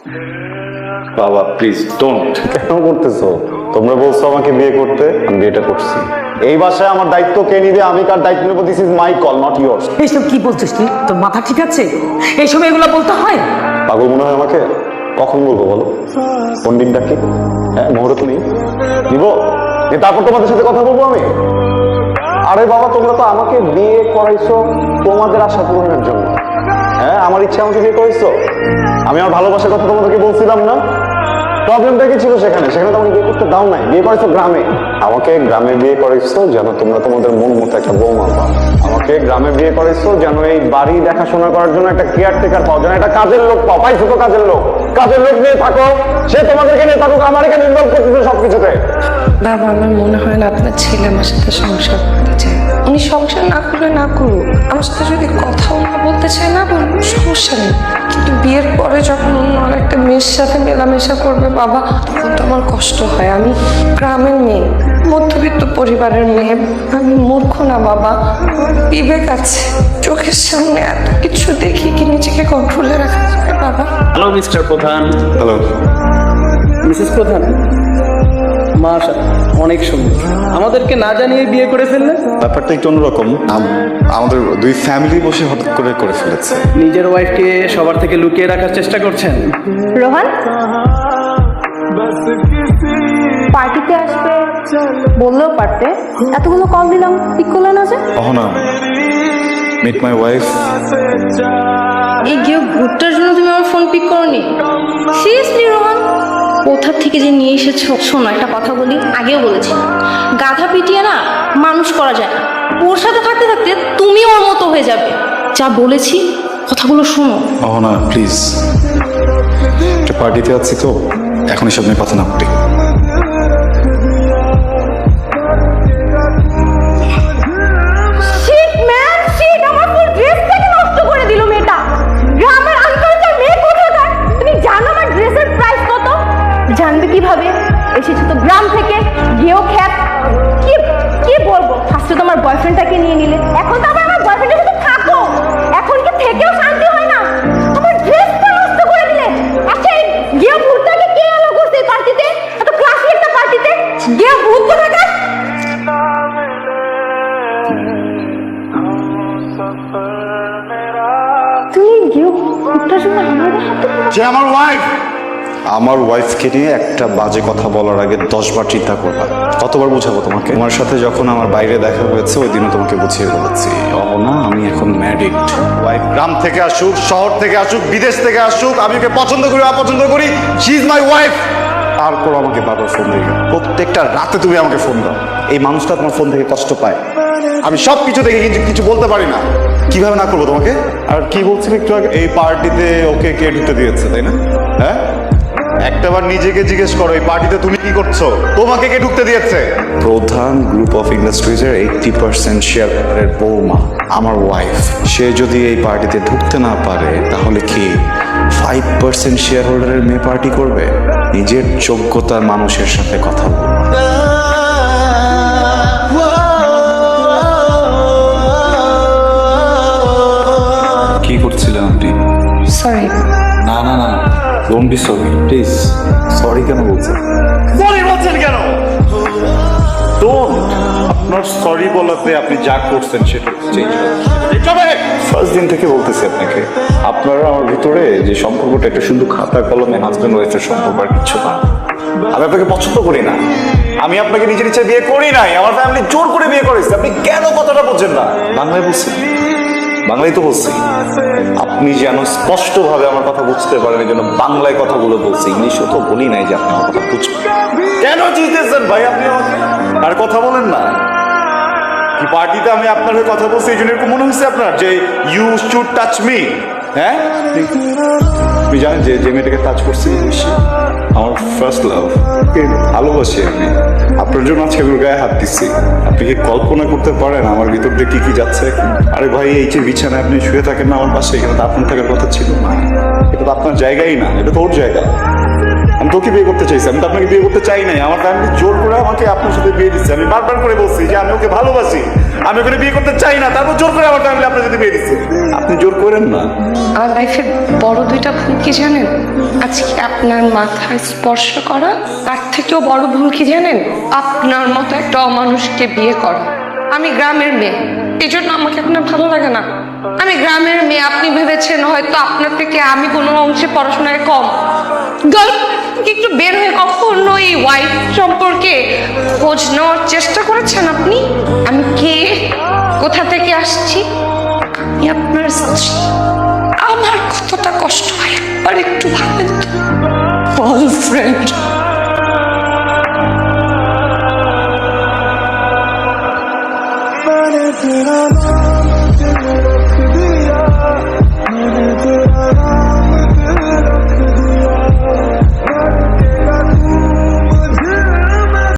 বাবা please don't. কেন করতেছো? তোমরা বলছো আমাকে বিয়ে করতে, আমি বিয়েটা করছি। এই বাসায় আমার দায়িত্ব কে নিবে, আমি কার দায়িত্ব নেবো, this is my call, not yours. এইসব কি বলছিস তুই? তোর মাথা ঠিক আছে? এইসব এগুলো বলতে হয়? পাগল মনে হয় আমাকে? কখন বলবো বলো? কোন দিনটা কি? হ্যাঁ, মুহূর্ত নেই দিব, তারপর তোমাদের সাথে কথা বলবো আমি? আরে বাবা, তোমরা তো আমাকে বিয়ে করাইছো তোমাদের আশা পূরণের জন্য। হ্যাঁ, আমার ইচ্ছা আমাকে বিয়ে করাইছো। আমি আমার ভালোবাসার কথা তোমাদেরকে বলছিলাম না? প্রবলেমটা কি ছিল সেখানে? সেখানে তো আমাকে বিয়ে করতে দাও নাই, বিয়ে করেছো গ্রামে। আমাকে গ্রামে বিয়ে করেছো যেন তোমরা তোমাদের মন মতো একটা বৌমা পাও। আমাকে গ্রামে বিয়ে করেছো যেন এই বাড়ি দেখাশোনা করার জন্য একটা কেয়ারটেকার পাও, যেন একটা কাজের লোক পাও। পাইছো তো কাজের লোক, কাজের লোক নিয়ে থাকো, সে তোমাদেরকে নিয়ে থাকুক, আমার এখানে ইনভলভ করতেছে সবকিছুতে। বাবা, আমার মনে হয় না আপনার ছেলে আমার সাথে সংসার করতে চায়। উনি সংসার না করলে না করুক, আমার সাথে যদি কথাও না বলতে চায় না বলুন, সমস্যা নেই। কিন্তু বিয়ের পরে যখন অন্য আরেকটা মেয়ের সাথে মেলামেশা করবে বাবা, তখন তো আমার কষ্ট হয়। আমি গ্রামের মেয়ে, মধ্যবিত্ত পরিবারের মেয়ে, আমি মূর্খ না বাবা, আমার বিবেক আছে। চোখের সামনে এত কিছু দেখি কি নিজেকে কন্ট্রোলে রাখা যায় বাবা? হ্যালো মিস্টার প্রধান। হ্যালো মিসেস প্রধান, মাশাআল্লাহ অনেক সুন্দর। আমাদেরকে না জানিয়ে বিয়ে করে ফেললেন। ব্যাপারটা একটু অন্যরকম। আমাদের দুই ফ্যামিলি বসে হঠাৎ করে ফেলেছে। নিজের ওয়াইফকে সবার থেকে লুকিয়ে রাখার চেষ্টা করছেন। রোহান পার্টিতে আসবে বললেও পারতে, এতগুলো কল দিলাম পিক করলে না যে? Ahana, meet my wife. এই গিয়ে ভুট্টার জন্য তুমি আমার ফোন পিক করনি? সিরিয়াসলি রোহান, কোথা থেকে যে নিয়ে এসেছো? শোনো, একটা কথা বলি, আগেও বলেছি, গাধা পিটিয়ে না মানুষ করা যায় না। ওর সাথে থাকতে থাকতে তুমি ওর মতো হয়ে যাবে। যা বলেছি কথাগুলো শোনো। অহনা প্লিজ, একটা পার্টিতে আছি তো, এখন এসব নিয়ে কথা না বলি। শিট ম্যান শিট, আমার ফুল ড্রেসটাকে নষ্ট করে দিল মেয়েটা। গ্রামের আনকালচার মেয়ে কোথাকার। তুমি জানো আমার ড্রেসের প্রাইস কত? জানবে কিভাবে? এসেছো তো গ্রাম থেকে, গিয়েও খ্যাত। কি কি বলবো, ফার্স্টে তোমার বয়ফ্রেন্ডটাকে নিয়ে নিলে, এখন তো আবার আমার বয়ফ্রেন্ডের সাথে থাকো। এখন কি থেকেও শান্তি হয় না? আমার ড্রেসটা নষ্ট করে দিলে। আচ্ছা, এই গিয়ে ভূতটাকে কে এলো করতে এই পার্টিতে, এত ক্লাসি একটা পার্টিতে? গিয়ে ভূত কোথাকার। তুমি গিয়ে ভূতটার জন্য আমাদের হাতে যে আমার ওয়াইফ, আমার ওয়াইফকে নিয়ে একটা বাজে কথা বলার আগে 10 বার চিন্তা করবা। কতবার বুঝাবো তোমাকে? তোমার সাথে যখন আমার বাইরে দেখা হয়েছে ওই দিনও তোমাকে বুঝিয়ে বলেছি, অহনা আমি এখন ম্যারিড। ওয়াইফ গ্রাম থেকে আসুক, শহর থেকে আসুক, বিদেশ থেকে আসুক, আমি ওকে পছন্দ করি অপছন্দ করি, শি ইজ মাই ওয়াইফ। তারপর আমাকে বারবার ফোন দিই, প্রত্যেকটা রাতে তুমি আমাকে ফোন দাও। এই মানুষটা তোমার ফোন থেকে কষ্ট পায়। আমি সব কিছু দেখে কিন্তু কিছু বলতে পারি না। কিভাবে না করবো তোমাকে? আর কি বলছিলে একটু আগে, এই পার্টিতে ওকে কে ঢুকতে দিয়েছে, তাই না? হ্যাঁ, একটাবার নিজেকে জিজ্ঞেস করো, এই পার্টিতে তুমি কি করছো? তোমাকে কে ঢুকতে দিয়েছে? প্রধান গ্রুপ অফ ইন্ডাস্ট্রিজের 80% শেয়ারের বৌমা আমার ওয়াইফ। সে যদি এই পার্টিতে ঢুকতে না পারে তাহলে কি 5% শেয়ার হোল্ডারের মেয়ে পার্টি করবে? নিজের যোগ্যতার মানুষের সাথে কথা বল। কি করছিলেন আপনি? সরি। না না না, don't be sorry please. Sorry কেন বলছেন? সরি বলছেন কেন? আপনার সরি বলাতে আপনি যা করছেন সেটা চেঞ্জ হবে। ফার্স্ট দিন থেকে বলতেছি আপনাকে, আপনার আমার ভিতরে যে সম্পর্কটা একটা শুধু খাতা কলমে হাজব্যান্ড ওয়াইফের সম্পর্ক, আর কিছু না। আমি আপনাকে পছন্দ করি না, আমি আপনাকে নিজের ইচ্ছা বিয়ে করি নাই, আমার ফ্যামিলি জোর করে বিয়ে করেছে। আপনি কেন কথাটা বলছেন না? বাংলায় বলছি, বাংলায় তো বলছি। আপনি যেন স্পষ্ট ভাবে আমার কথা বুঝতে পারেন এই জন্য বাংলায় কথাগুলো বলছি, ইংলিশও তো বলি নাই যে আপনি আমার কথা বুঝবেন। কেন জিতেছেন ভাই আপনি আমাকে? আর কথা বলেন না। কি পার্টিতে আমি আপনার হয়ে কথা বলছি এই জন্য এরকম মনে হচ্ছে আপনার যে ইউ শুড টাচ মি? হ্যাঁ, আপনি জানেন যে যে মেয়েটাকে টাচ করছি আমার ফার্স্ট লাভ, ভালোবাসি আমি। আপনার জন্য আজকে আমি ওর গায়ে হাত দিচ্ছি। আপনি কি কল্পনা করতে পারেন আমার ভিতর দিয়ে কি কি যাচ্ছে? আরে ভাই, এই যে বিছানায় আপনি শুয়ে থাকেন না আমার পাশে, এখানে তো আপনার থাকার কথা ছিল না। এটা তো আপনার জায়গাই না, এটা তো ওর জায়গা। আমি তোকে বিয়ে করতে চাইছি, আমি তো আপনাকে বিয়ে করতে চাই নাই। আমার ফ্যামিলি জোর করে আমাকে আপনার সাথে বিয়ে দিচ্ছে। আমি বারবার করে বলছি যে আমি ওকে ভালোবাসি, আমি ওকে বিয়ে করতে চাই না, তারপর জোর করে আমার ফ্যামিলি আপনার সাথে বিয়ে দিচ্ছে। আপনি জোর করেন না। আমার লাইফের বড় দুইটা ভুল কি জানেন? আজকে আপনার মাথায় স্পর্শ করা, তার থেকেও বড় ভুল কি জানেন? আপনার মতো একটা অমানুষকে বিয়ে করা। আমি গ্রামের মেয়ে, এই জন্য আমাকে আপনার ভালো লাগে না। আমি গ্রামের মেয়ে, আপনি ভেবেছেন হয়তো আপনার থেকে আমি কোনো অংশে পড়াশোনায় কম। গার্ল একটু বের হয়ে কখনো এই ওয়াইফ সম্পর্কে খোঁজ নেওয়ার চেষ্টা করেছেন আপনি? আমি কে, কোথা থেকে আসছি? আমি আপনার স্ত্রী। আমার কতটা কষ্ট হয় আর একটু ভাবেন তো। গার্লফ্রেন্ড